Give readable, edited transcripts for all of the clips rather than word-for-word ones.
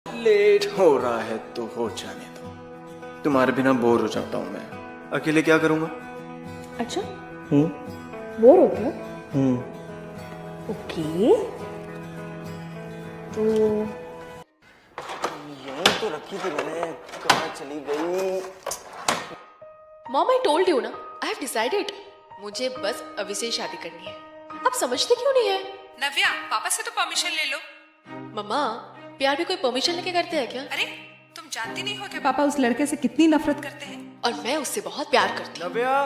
Late हो रहा है तो हो जाने दो। तुम्हारे बिना बोर हो जाता हूँ मैं। अकेले क्या करूँगा? अच्छा बोर होते हो? ओके तो यहीं तो रखी थी मैंने, कहाँ चली गई? मॉम आई टोल्ड यू ना, आई हैव डिसाइडेड, मुझे बस अभी से ही शादी करनी है। आप समझते क्यों नहीं है? नव्या, पापा से तो परमिशन ले लो। मम्मा, प्यार भी कोई परमिशन लेके करते हैं क्या? अरे तुम जानती नहीं हो कि पापा उस लड़के से कितनी नफरत करते हैं। और मैं उससे बहुत प्यार करती हूँ। नव्या,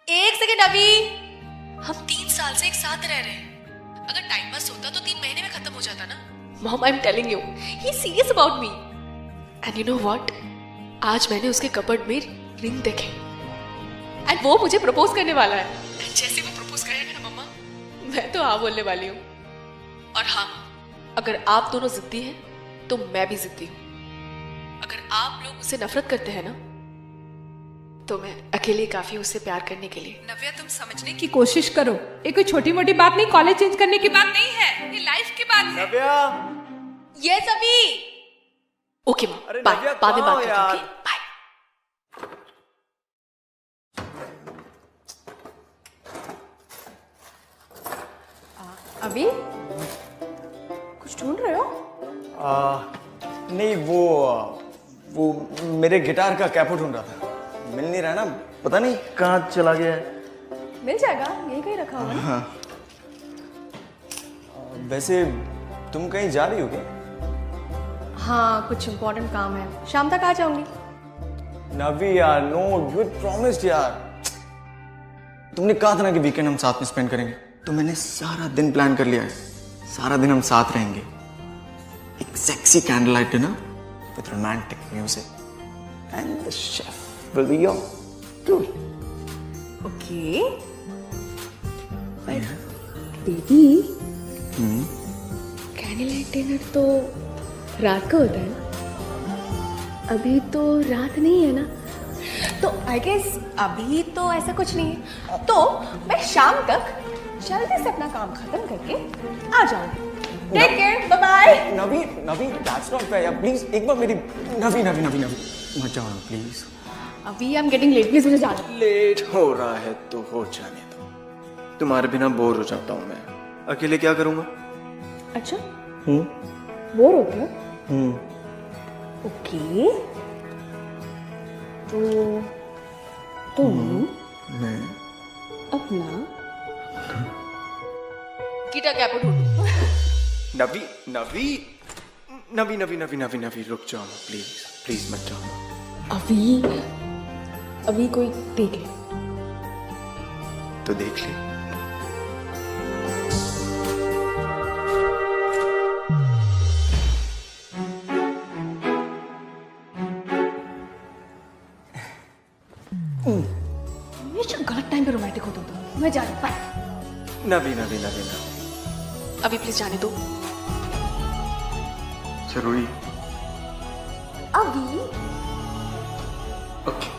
एक सेकेंड अभी, हम 3 साल से एक साथ रह रहे हैं। अगर टाइम पास होता तो 3 महीने में खत्म हो जाता ना। Mom, I am telling you, he is serious about me. And you know what, आज मैंने उसके कपबोर्ड में रिंग देखे एंड वो मुझे प्रपोज करने वाला है। जैसे वो प्रपोज करेगा ना मम्मा, मैं तो हाँ बोलने वाली हूँ। और हाँ, अगर आप दोनों जिद्दी हैं तो मैं भी जिद्दी हूँ। अगर आप लोग उससे नफरत करते हैं ना, तो मैं अकेले काफी हूँ उससे प्यार करने के लिए। नव्या, तुम समझने की कोशिश करो, ये कोई छोटी मोटी बात नहीं, कॉलेज चेंज करने की बात नहीं है, ये लाइफ की बात है। नव्या, यस अभी। ओके मॉम, अरे बाय, नव्या, बाद में कहाँ बात हो करते हैं, यार? Okay bye. अभी कुछ ढूंढ रहे हो? नहीं वो मेरे गिटार का कैपो ढूंढ रहा था, मिल नहीं रहा ना, पता नहीं कहाँ चला गया है। मिल जाएगा, यही कहीं रखा होगा ना। वैसे तुम कहीं जा रही हो क्या? हाँ, कुछ इम्पोर्टेंट काम है, शाम तक आ जाऊंगी। नवी यार, नो, यू प्रॉमिस्ड यार। तुमने कहा था ना कि वीकेंड हम साथ में स्पेंड करेंगे, तो मैंने सारा दिन प्लान कर लिया है। सारा दिन हम साथ रहेंगे। एक sexy candle light dinner with romantic music and the chef will be your too. Okay baby, candle light dinner तो रात को होता है ना? अभी तो रात नहीं है ना, तो आई गेस अभी तो ऐसा कुछ नहीं है। तो मैं शाम तक जल्दी से अपना काम खत्म करके आ जाऊंगी। Take care, bye bye. Navi, that's not fair. Please एक बार मेरी नवी मत जाओ प्लीज। अभी I am getting late, please मुझे जाना है। लेट हो रहा है तो हो जाने दो। तुम्हारे बिना बोर हो जाता हूँ मैं। अकेले क्या करूँगा? अच्छा बोर होते हो? ओके तो तुम मैं अपना गिटार कैपो ढूंढो। नवी रुक जाओ प्लीज मत जाओ। अभी कोई देख ले तो देख ले। हमेशा गलत टाइम पे रोमांटिक होता हूँ। मैं जा रही हूँ, बाय। नवी अभी प्लीज जाने दो। जरूरी? अभी okay.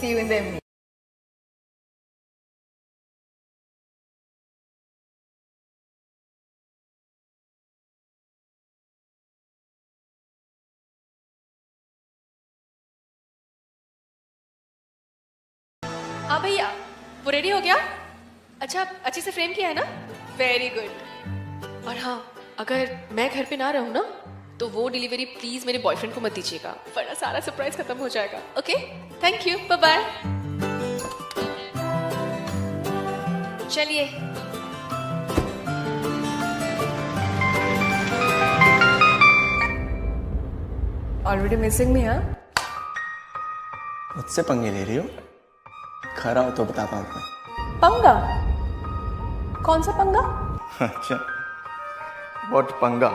see you in the evening. हाँ भैया, वो रेडी हो गया? अच्छा, अच्छे से फ्रेम किया है ना? Very good. और हाँ, अगर मैं घर पे ना रहूँ ना, तो वो डिलीवरी प्लीज मेरे बॉयफ्रेंड को मत दीजिएगा, वरना सारा सरप्राइज खत्म हो जाएगा। Okay, thank you, bye bye. चलिए। Already missing me, हाँ? मुझसे पंगे ले रही हो? खरा हो तो बताता हूँ मैं। पंगा? कौन सा पंगा? अच्छा, व्हाट पंगा?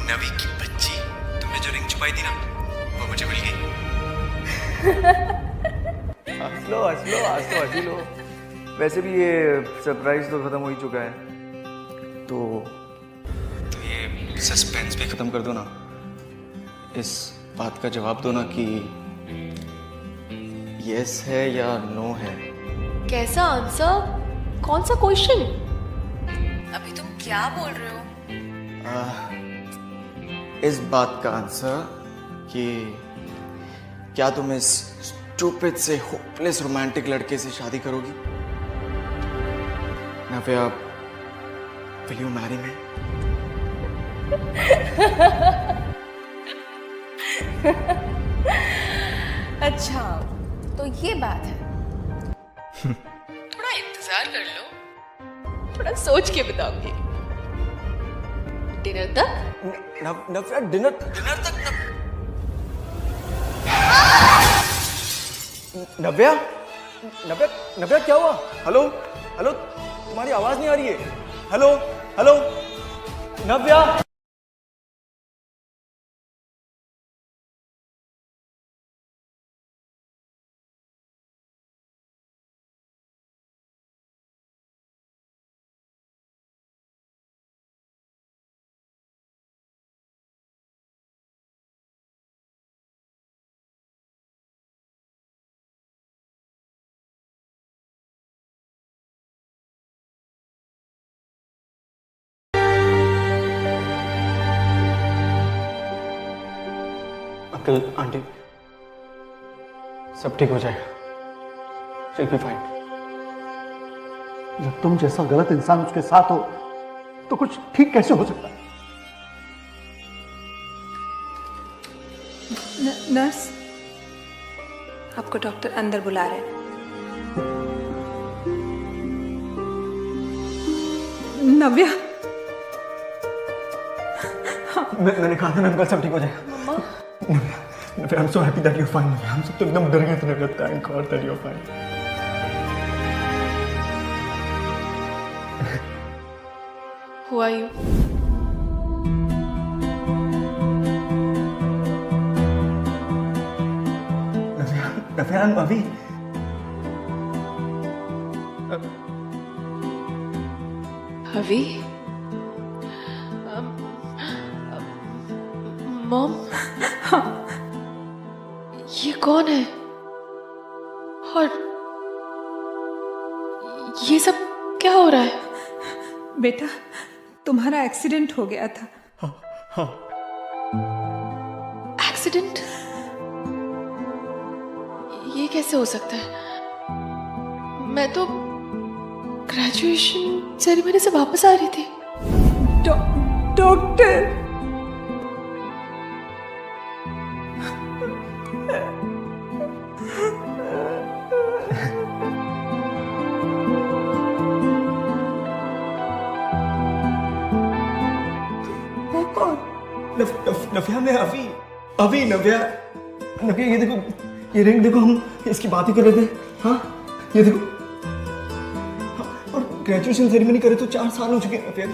नवी की बच्ची, तुमने जो रिंग छुपाई थी ना, वो मुझे मिल गई। हंस लो हंसी लो। वैसे भी ये सरप्राइज तो खत्म हो ही चुका है, तो ये सस्पेंस भी खत्म कर दो ना। इस बात का जवाब दो ना कि यस है या नो है। कैसा आंसर? कौन सा क्वेश्चन? अभी तुम क्या बोल रहे हो? इस बात का आंसर कि क्या तुम इस स्टूपिड से होपलेस रोमांटिक लड़के से शादी करोगी? नव्या, विल यू मैरी मी? अच्छा, तो ये बात है। थोड़ा इंतजार कर लो, थोड़ा सोच के बताऊंगी। डिनर तक? नव्या, डिनर तक नव्या, नव्या, नव्या, क्या हुआ? हेलो, हेलो, तुम्हारी आवाज नहीं आ रही है। हेलो, हेलो, नव्या। अंकल, आंटी, सब ठीक हो जाएगा। She'll be fine. जब तुम जैसा गलत इंसान उसके साथ हो तो कुछ ठीक कैसे हो सकता है? नर्स, आपको डॉक्टर अंदर बुला रहे हैं। नव्या, मैंने कहा था ना अंकल, सब ठीक हो जाएगा। नव्या, I'm so happy that you're fine. हम सब तो एकदम डर गए थे नव्या। Thank God that you're fine. Who are you? Navya, I'm Avi. अभी? मॉम? ये कौन है? और ये सब क्या हो रहा है? बेटा, तुम्हारा एक्सीडेंट हो गया था। एक्सीडेंट? ये कैसे हो सकता है? मैं तो ग्रेजुएशन सेरेमनी से वापस आ रही थी। डॉक्टर, नव्या, मैं अभी नव्या, नव्या, ये देखो, ये रिंग देखो, हम इसकी बात ही कर रहे थे। हाँ, ये देखो, और ग्रेजुएशन सेरेमनी करे तो 4 साल हो चुके हैं नव्या।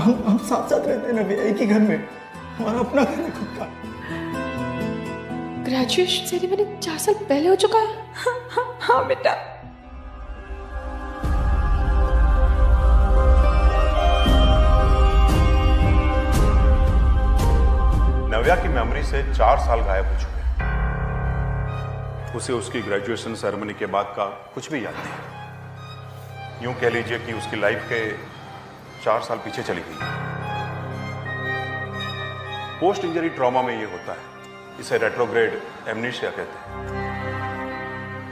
हम साथ साथ रहते हैं नव्या, एक ही घर में। हमारा अपना घर है खुद का। ग्रेजुएशन सेरेमनी 4 साल पहले हो चुका है? हाँ बेटा। नव्या की मेमोरी से 4 साल गायब हो चुके हैं। उसे उसकी ग्रेजुएशन सेरेमनी के बाद का कुछ भी याद नहीं। यूं कह लीजिए कि उसकी लाइफ के 4 साल पीछे चली गई। पोस्ट इंजरी ट्रॉमा में ये होता है, इसे रेट्रोग्रेड एमनीशिया कहते हैं।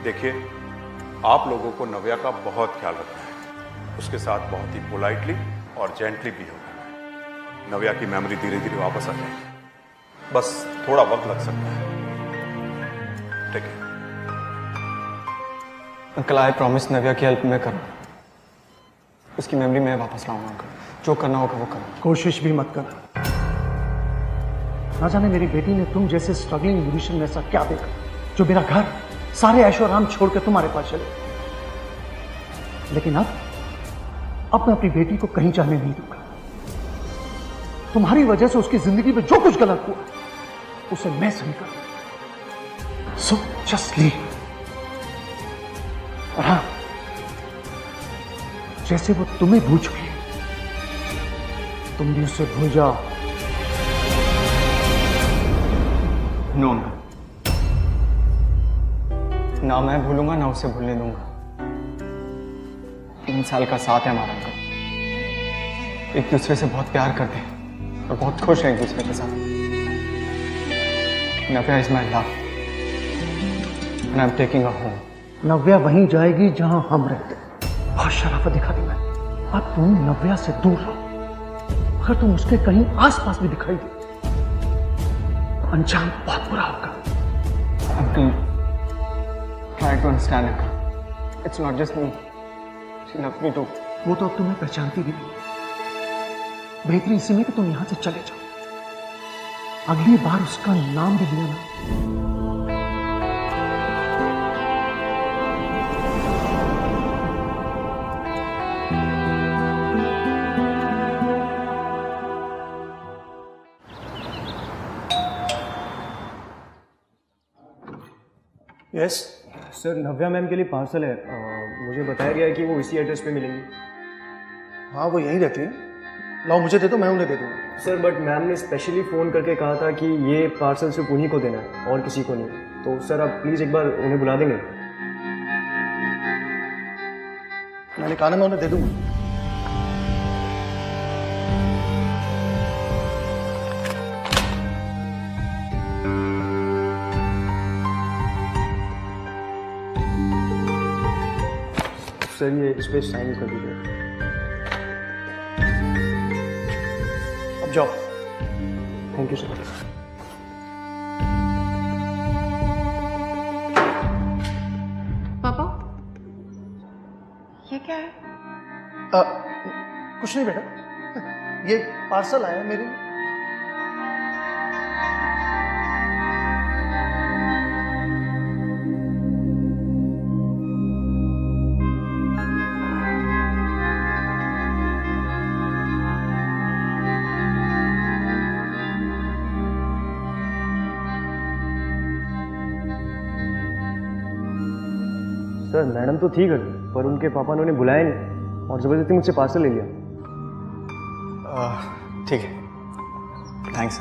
देखिए, आप लोगों को नव्या का बहुत ख्याल रखना है, उसके साथ बहुत ही पोलाइटली और जेंटली बिहेव करना है। नव्या की मेमोरी धीरे धीरे वापस आ जाएगी, बस थोड़ा वक्त लग सकता है। ठीक है अंकल, आई प्रॉमिस नव्या की हेल्प मैं करूँगा। उसकी मेमोरी मैं वापस लाऊंगा अंकल। जो करना होगा वो करूँगा। कोशिश भी मत कर। ना जाने मेरी बेटी ने तुम जैसे स्ट्रगलिंग म्यूजिशियन में ऐसा क्या देखा जो मेरा घर, सारे ऐशो आराम छोड़ के तुम्हारे पास चले। लेकिन अब मैं अपनी बेटी को कहीं जाने नहीं दूंगा। तुम्हारी वजह से उसकी जिंदगी में जो कुछ गलत हुआ उसे मैं सही करूंगा। So just leave. और हाँ, जैसे वो तुम्हें भूल चुकी है, तुम भी उसे भूल जाओ। नो अंकल, ना मैं भूलूंगा ना उसे भूलने दूंगा। 3 साल का साथ है हमारा अंकल। एक दूसरे से बहुत प्यार करते हैं और बहुत खुश हैं एक दूसरे के साथ। Navya is my love and I am taking her home. Navya वहीं जाएगी जहां हम रहते हैं। बहुत शराफत दिखा दी मैं। अब तुम नव्या से दूर रहो। अगर तुम उसके कहीं आसपास भी दिखाई दे तो अंजाम बहुत बुरा होगा। Uncle, try to understand it. It's not just me, she loves me too. वो तो अब तुम्हें पहचानती भी नहीं। बेहतरी इसी में कि तुम यहां से चले जाओ। अगली बार उसका नाम भी लिया ना, यस सर, नव्या मैम के लिए पार्सल है। मुझे बताया गया है कि वो इसी एड्रेस पे मिलेंगी। हाँ वो यहीं रहती है। लाओ मुझे दे दो, मैं उन्हें दे दूंगा। सर बट मैम ने स्पेशली फ़ोन करके कहा था कि ये पार्सल सिर्फ उन्हीं को देना है और किसी को नहीं। तो सर आप प्लीज़ एक बार उन्हें बुला देंगे। मैंने कहा ना मैं उन्हें दे दूंगा। सर ये इस पर साइन कर दीजिए। अब जाओ। Thank you sir. पापा, ये क्या है? कुछ नहीं बेटा, ये पार्सल आया मेरे लिए। सर मैडम तो थी घर में, पर उनके पापा ने उन्हें बुलाया नहीं और ज़बरदस्ती मुझसे पार्सल ले लिया। ठीक है, थैंक्स।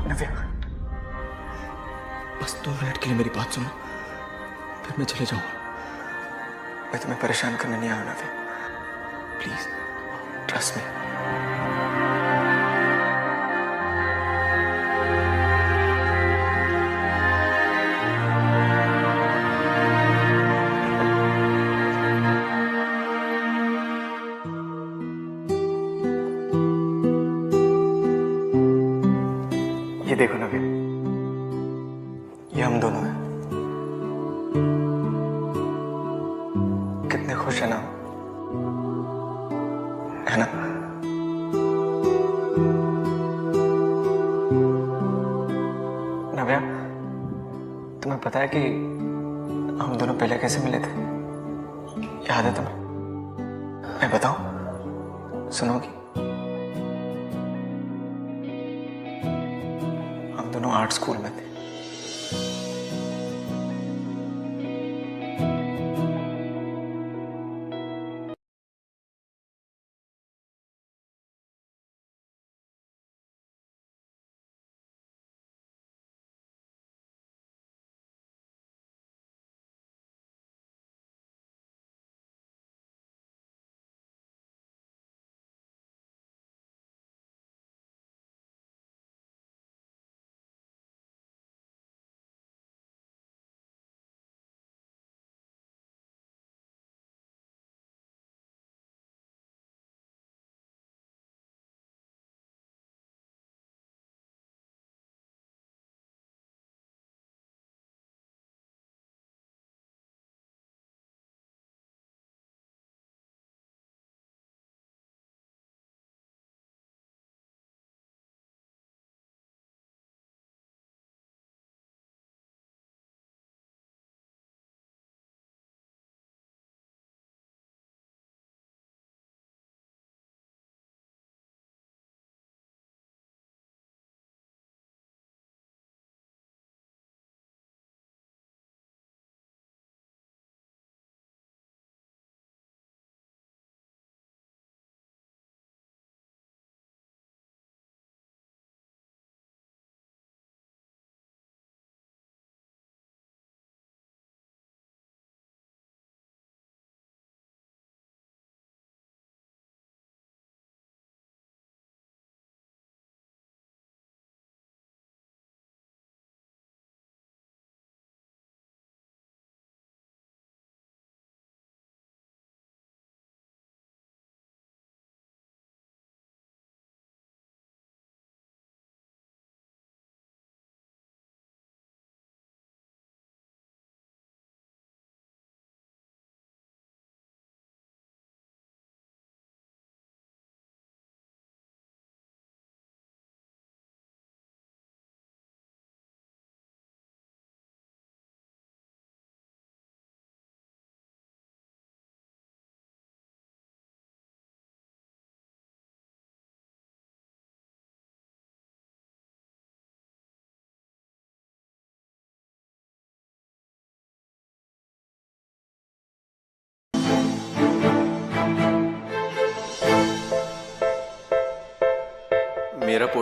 नव्या, बस 2 मिनट के लिए मेरी बात सुनो, फिर मैं चले जाऊंगा। मैं तुम्हें परेशान करने नहीं आया नव्या, प्लीज ट्रस्ट मी। ये देखो नव्या, ये हम दोनों हैं। कितने खुश है ना, है ना? नव्या, तुम्हें पता है कि हम दोनों पहले कैसे मिले थे? याद है तुम्हें? मैं बताऊं, सुनोगी? हम दोनों आर्ट स्कूल में थे।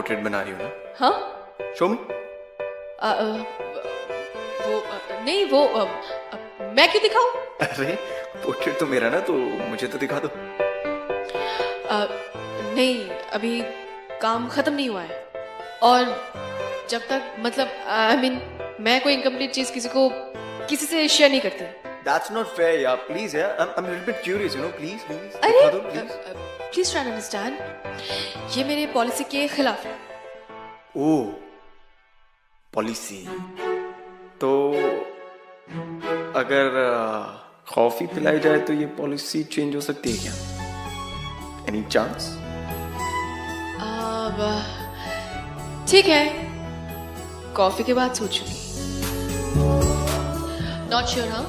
पोर्ट्रेट बना रही हो ना? हाँ शो मी। नहीं वो मैं क्यों दिखाऊं? अरे पोर्ट्रेट तो मेरा ना, तो मुझे तो दिखा दो। नहीं अभी काम खत्म नहीं हुआ है, और जब तक मतलब आई मीन मैं कोई इनकम्प्लीट चीज किसी से शेयर नहीं करती। That's not fair यार, प्लीज यार, I'm a little bit curious, you know, please अरे दिखा दो please. Please try to understand, ये मेरे पॉलिसी के खिलाफ है। ओ पॉलिसी, तो अगर कॉफी पिलाई जाए तो ये पॉलिसी चेंज हो सकती है क्या? Any chance? अब ठीक है, कॉफी के बाद सोचूंगी। Not sure. हाँ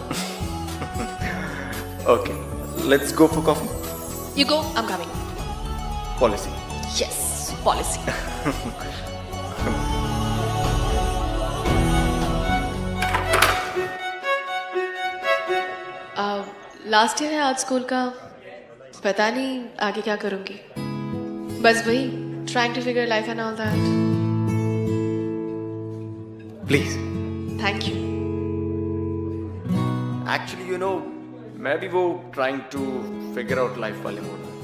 okay, let's go for coffee. You go, I am coming. Policy. Yes policy. Last year है आज स्कूल का, पता नहीं आगे क्या करूंगी। बस वही trying to figure life and all that. Please. Thank you. Actually you know, मैं भी वो trying to figure out life वाले मोड में,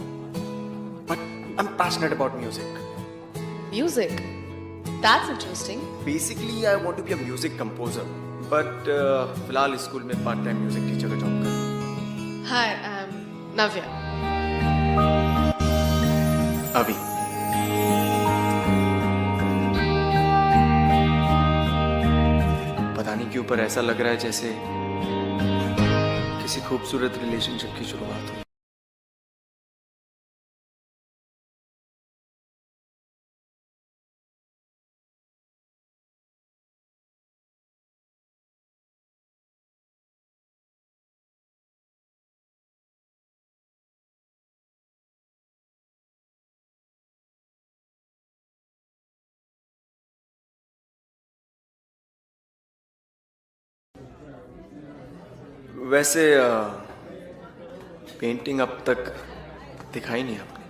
but I am passionate about music. Music, that's interesting. Basically I want to be a music composer, but फिलहाल school में part time music teacher का job कर रहा हूँ। Hi, I am Navya. अभी पता नहीं क्यों पर ऐसा लग रहा है जैसे किसी खूबसूरत रिलेशनशिप की शुरुआत हो। वैसे पेंटिंग अब तक दिखाई नहीं आपने।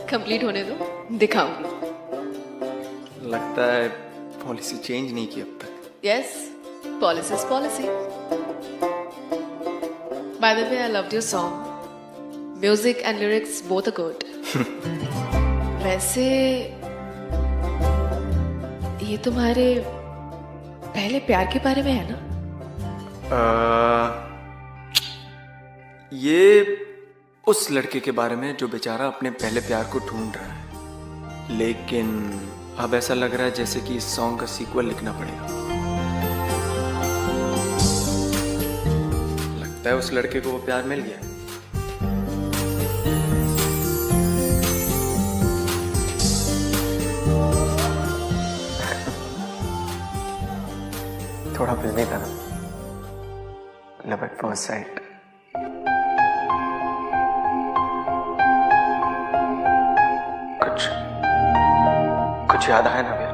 कंप्लीट होने दो, दिखाऊंगी। लगता है पॉलिसी चेंज नहीं की अब तक। Yes, policy is policy. By the way, I loved your song. Music and lyrics both are good. वैसे ये तुम्हारे पहले प्यार के बारे में है ना? ये उस लड़के के बारे में जो बेचारा अपने पहले प्यार को ढूंढ रहा है, लेकिन अब ऐसा लग रहा है जैसे कि इस सॉन्ग का सीक्वल लिखना पड़ेगा। लगता है उस लड़के को वो प्यार मिल गया। थोड़ा फिल्मी था ना, लव एट फर्स्ट साइट। कुछ याद आया ना भैया?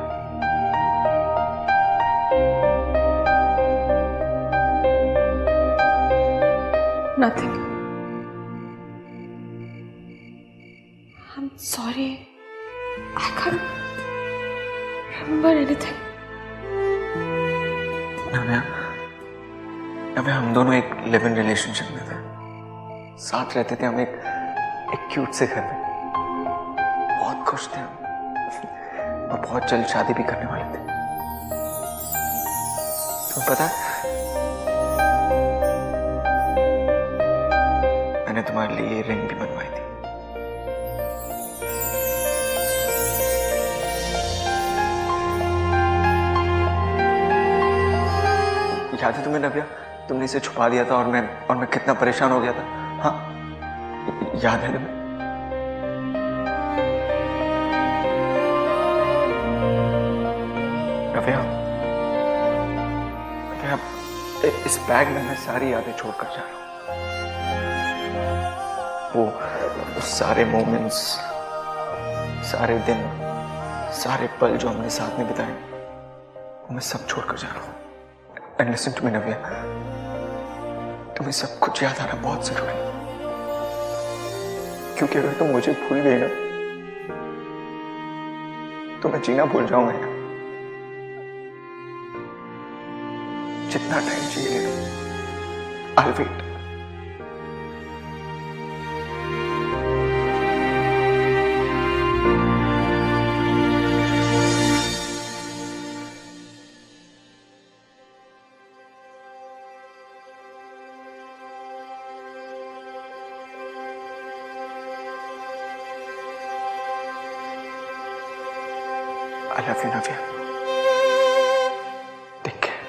Nothing. I'm sorry. I can't remember anything. नव्या, हम दोनों एक लिव इन रिलेशनशिप में थे, साथ रहते थे हम एक क्यूट से घर में, बहुत खुश थे हम, और बहुत जल्द शादी भी करने वाले थे। तुम्हें पता है, मैंने तुम्हारे लिए ये रिंग भी बनवाई थी। याद है तुम्हें नव्या? तुमने इसे छुपा दिया था और मैं कितना परेशान हो गया था। हाँ, याद है तुम्हें? नव्या, इस बैग में मैं सारी यादें छोड़कर जा रहा हूँ। वो सारे मोमेंट्स, सारे दिन, सारे पल जो हमने साथ में बिताए, वो मैं सब छोड़कर जा रहा हूँ। And listen to me, नव्या, तुम्हें सब कुछ याद आना बहुत जरूरी है, क्योंकि अगर तुम मुझे भूल गई ना, तो मैं जीना भूल जाऊंगा यार। जितना टाइम चाहिए I'll wait. I love you, Navya. Take care.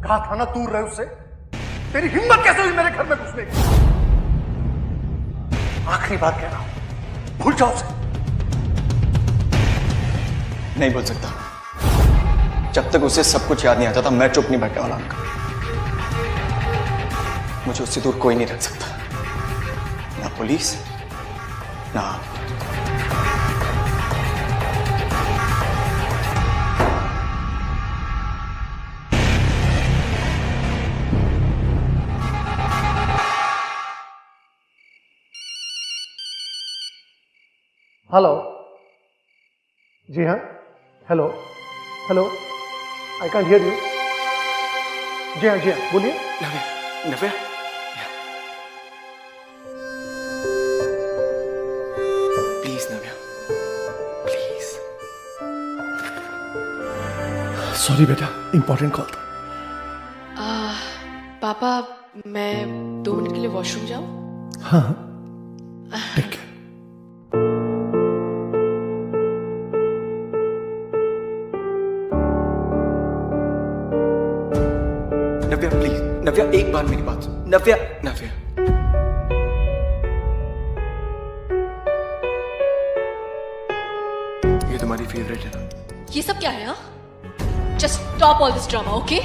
कहा था ना दूर रहे उससे। तेरी हिम्मत कैसे हुई मेरे घर में घुसने की? आखिरी बार कह रहा हूं, भूल जाओ उसे। नहीं बोल सकता। जब तक उसे सब कुछ याद नहीं आता था मैं चुप नहीं बैठने वाला उनका। मुझे उससे दूर कोई नहीं रख सकता, ना पुलिस ना आप। हेलो। जी हाँ, hello hello, I can't hear you. जी हाँ बोलिए। Navya, Navya, please Navya, please. Sorry बेटा, इंपॉर्टेंट कॉल था। पापा मैं 2 मिनट के लिए वॉशरूम जाऊं? हाँ ठीक है। नव्या प्लीज, नव्या एक बार मेरी बात सुन। नव्या, नव्या ये तुम्हारी फेवरेट है ना? ये सब क्या है? हाँ, just stop all this drama, okay?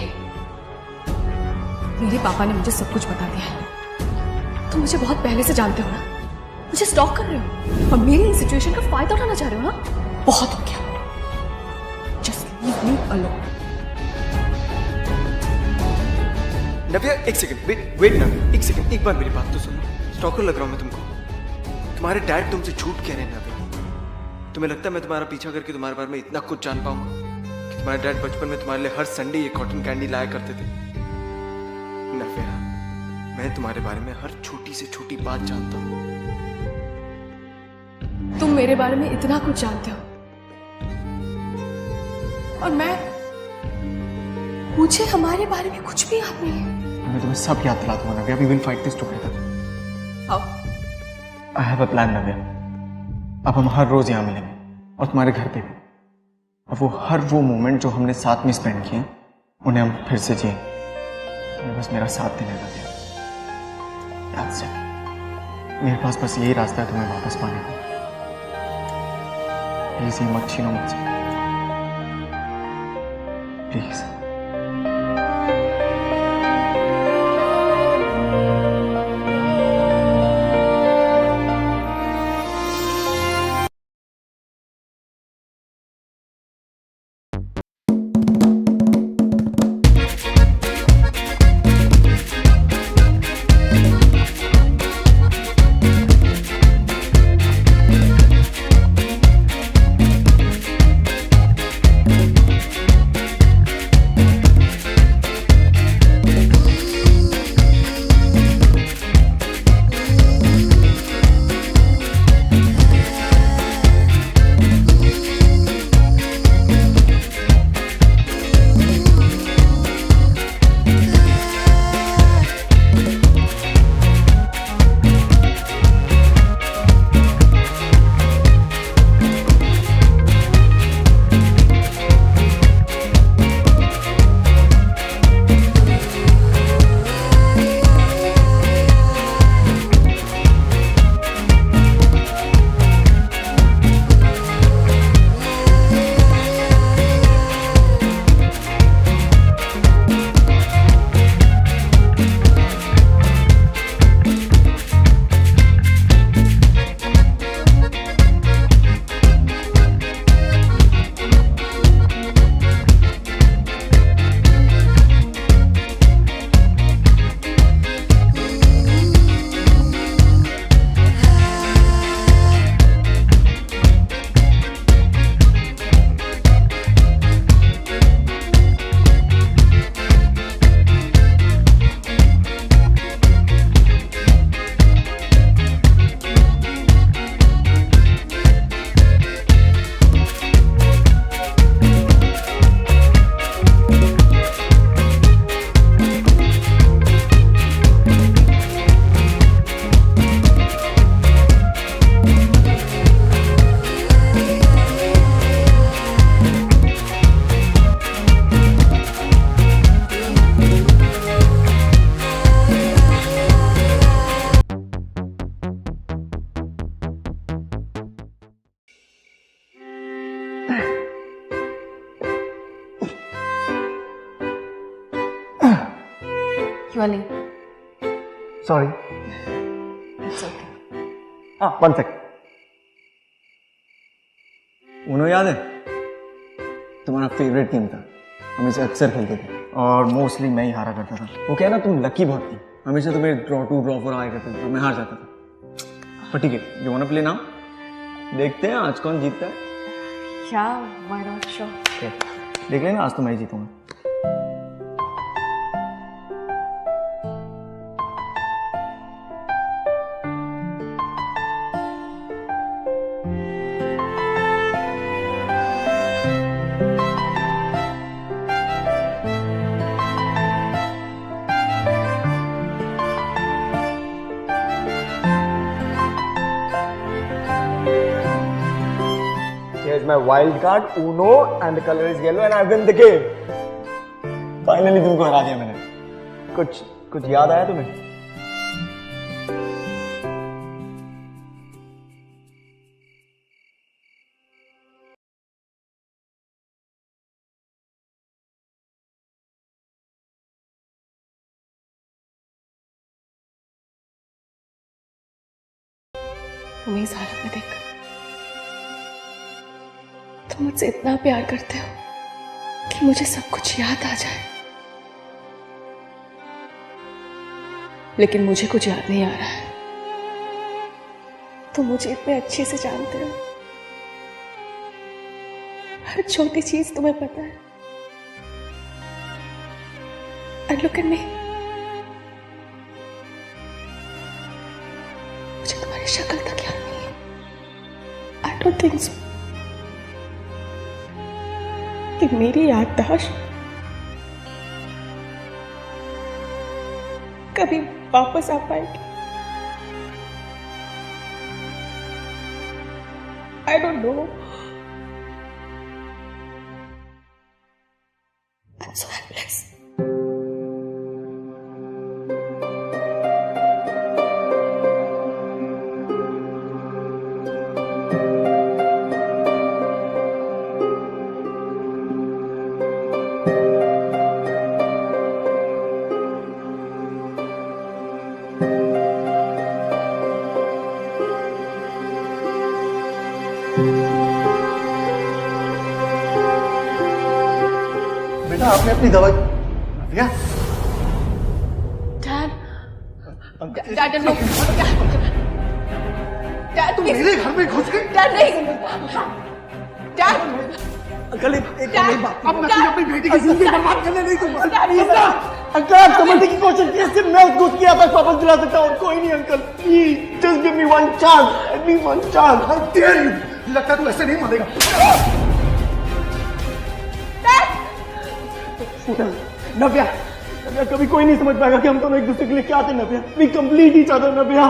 मेरे पापा ने मुझे सब कुछ बता दिया है। तुम मुझे बहुत पहले से जानते हो ना, मुझे स्टॉक कर रहे हो और मेरी इस सिचुएशन का फायदा उठाना चाह रहे हो ना? बहुत हो गया। Just leave me alone. Navya एक सेकंड, वेट नव्या, एक सेकंड, एक बार मेरी बात तो सुनो। स्टॉकर लग रहा हूं मैं तुमको। तुम्हारे डैड तुमसे झूठ कह रहे हैं नव्या। तुम्हें लगता है मैं तुम्हारा पीछा करके तुम्हारे बारे में इतना कुछ जान पाऊंगा कि तुम्हारे डैड बचपन में तुम्हारे लिए हर संडे ये कॉटन कैंडी लाया करते थे? नव्या, मैं तुम्हारे बारे में हर छोटी से छोटी बात जानता हूँ। तुम मेरे बारे में इतना कुछ जानते हो और मुझे हमारे बारे में कुछ भी याद नहीं है। मैं तुम्हें सब याद दिला दूंगा Navya. We will fight this together. How? I have a plan Navya. अब हम हर रोज यहाँ मिलेंगे और तुम्हारे घर पे भी। और हर वो मोमेंट जो हमने साथ में स्पेंड किए उन्हें हम फिर से जिए। तुम्हें बस मेरा साथ देने का दिया। याद से मेरे पास बस यही रास्ता है तुम्हें वापस पाने का। प्लीज ये मत छीनो मुझसे, प्लीज। क्यों नहीं? सॉरी। It's okay. हाँ, 1 सेकंड। उन्हों याद है? तुम्हारा फेवरेट गेम था, हम इसे अक्सर खेलते थे और मोस्टली मैं ही हारा करता था। वो क्या है ना, तुम लकी बहुत थी, हमेशा तुम्हें ड्रॉ 2 ड्रॉ 4 आया करते थे और मैं हार जाता था। पर ठीक है, you want to play now? देखते हैं आज कौन जीतता है। Yeah, why not? Sure. Okay, देख लेना, आज तो मैं ही जीतूंगा। Here's my wild card, Uno, and the color is yellow, and I win the game. Finally तुमको हरा दिया मैंने। कुछ याद आया तुम्हें? तुम्हें इस हालत में देख तुम मुझसे इतना प्यार करते हो कि मुझे सब कुछ याद आ जाए, लेकिन मुझे कुछ याद नहीं आ रहा है। तुम मुझे इतने अच्छे से जानते हो, हर छोटी चीज तुम्हें पता है। And look at me. मुझे तुम्हारी शक्ल तक याद नहीं है। I don't think so. कि मेरी याददाश्त कभी वापस आ पाएगी। I don't know. I'm so helpless. बेटा आपने अपनी दवाई दिया? Dad, no. Dad, please. मेरे घर में घुस गई? Dad, नहीं. Dad. अंकल एक Dad, बात, अब मैं Dad. अपनी बेटी की जिंदगी बर्बाद करने नहीं दूंगा। Dad, प्लीज ना, अंकल आप समझने की कोशिश कीजिए, सिर्फ मैं उसको उसकी याद वापस दिला सकता हूँ और कोई नहीं। Uncle please just give me one chance, at least one chance. How dare you, लगता है तू ऐसे नहीं मरेगा। नव्या, नव्या कभी कोई नहीं समझ पाएगा कि हम दोनों एक दूसरे के लिए क्या थे। Navya, we complete each other. Navya,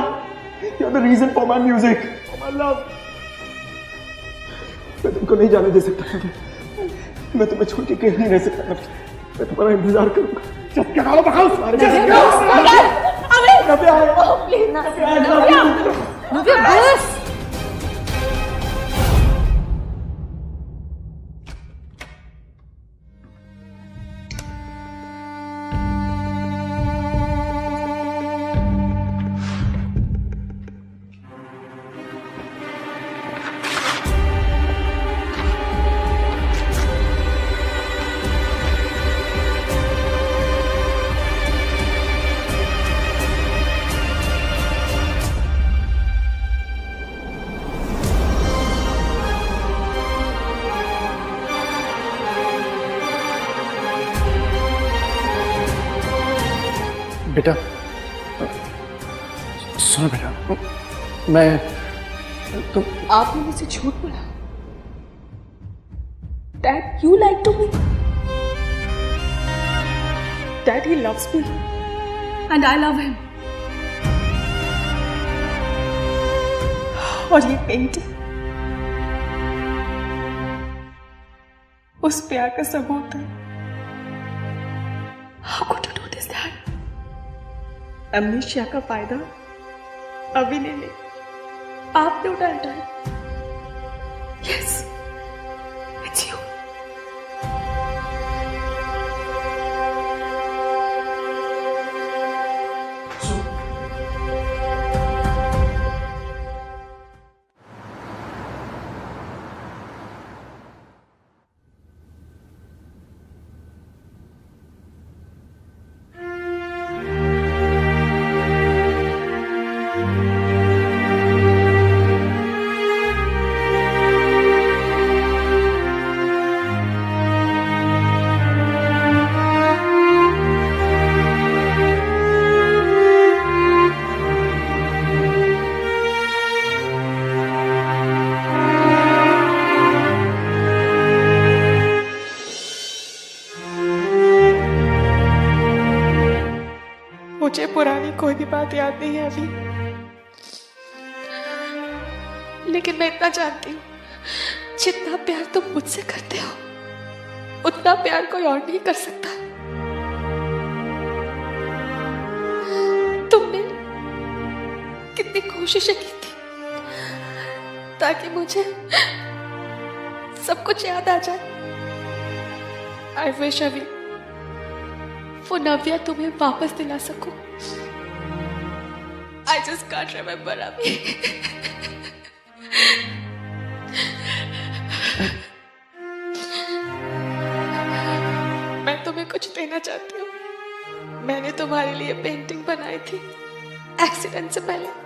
you are the reason for my music, for my love. मैं तुमको नहीं जाने दे सकता नव्या, मैं तुम्हें छोड़ के कहीं नहीं रह सकता नव्या, मैं तुम्हारा इंतजार करूंगा। जब क्या नाम बखाओ सारे नव्या, प्लीज ना। नव्या बस। बेटा सुनो बेटा, मैं तुम आपने मुझसे झूठ बोला। Dad, you lied to me. Dad, he loves me. And I love him. और ये पेंटिंग उस प्यार का सबूत है। How could you do this, Dad? अमनीशिया का फायदा अभी नहीं ले, आपने उठाया Dad. Yes, it's you. मुझे पुरानी कोई भी बात याद नहीं है अभी, लेकिन मैं इतना जानती हूँ, जितना प्यार तुम मुझसे करते हो उतना प्यार कोई और नहीं कर सकता। तुमने कितनी कोशिशें की थी ताकि मुझे सब कुछ याद आ जाए। आई विश अभी वो नव्या तुम्हें वापस दिला सकूं। आई जस्ट कांट रिमेम्बर अभी। मैं तुम्हें कुछ देना चाहती हूँ। मैंने तुम्हारे लिए पेंटिंग बनाई थी एक्सीडेंट से पहले।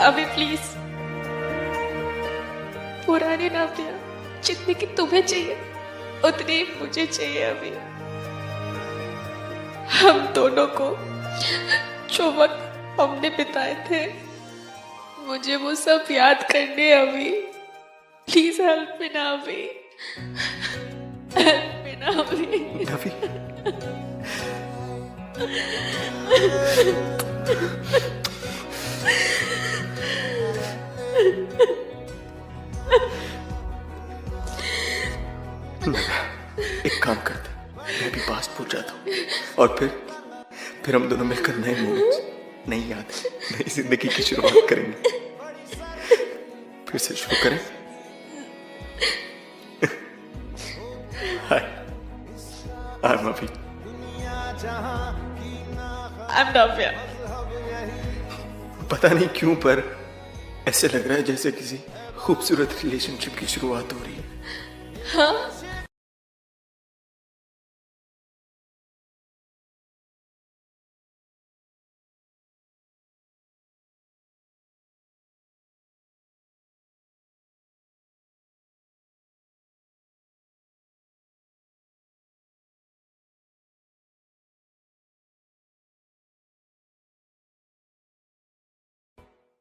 अभी प्लीज, पुरानी नव्या जितनी की तुम्हें चाहिए उतनी ही मुझे चाहिए अभी। हम दोनों को जो वक्त हमने बिताए थे मुझे वो सब याद करने अभी। प्लीज हेल्प मी ना अभी, हेल्प मी ना अभी। नवी, एक काम करते, मैं भी पासपोर्ट जाता हूँ और फिर हम दोनों मिलकर नए मोमेंट्स, नई यादें, नई जिंदगी की शुरुआत करेंगे। फिर से शुरू करें। हाय, I'm Avi। I'm नव्या। पता नहीं क्यों पर ऐसे लग रहा है जैसे किसी खूबसूरत रिलेशनशिप की शुरुआत हो रही है। हाँ,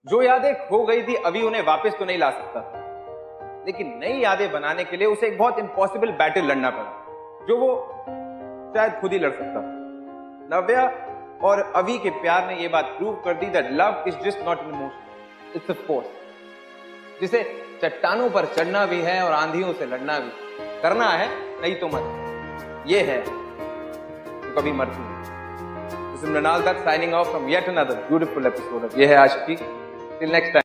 जो यादें खो गई थी अभी उन्हें वापस तो नहीं ला सकता, लेकिन नई यादें बनाने के लिए उसे एक बहुत इम्पॉसिबल बैटल लड़ना पड़ा, जो वो शायद खुद ही लड़ सकता। नव्या और अभी के प्यार ने यह बात प्रूव कर दी that love is just not an emotion, it's a force, जिसे चट्टानों पर चढ़ना भी है और आंधियों से लड़ना भी। करना है नहीं तो मत, ये है तो कभी मरती नहीं। This is Mrinal Dutt signing off from yet another beautiful episode of Ye Hai Aashiqui. Till next time.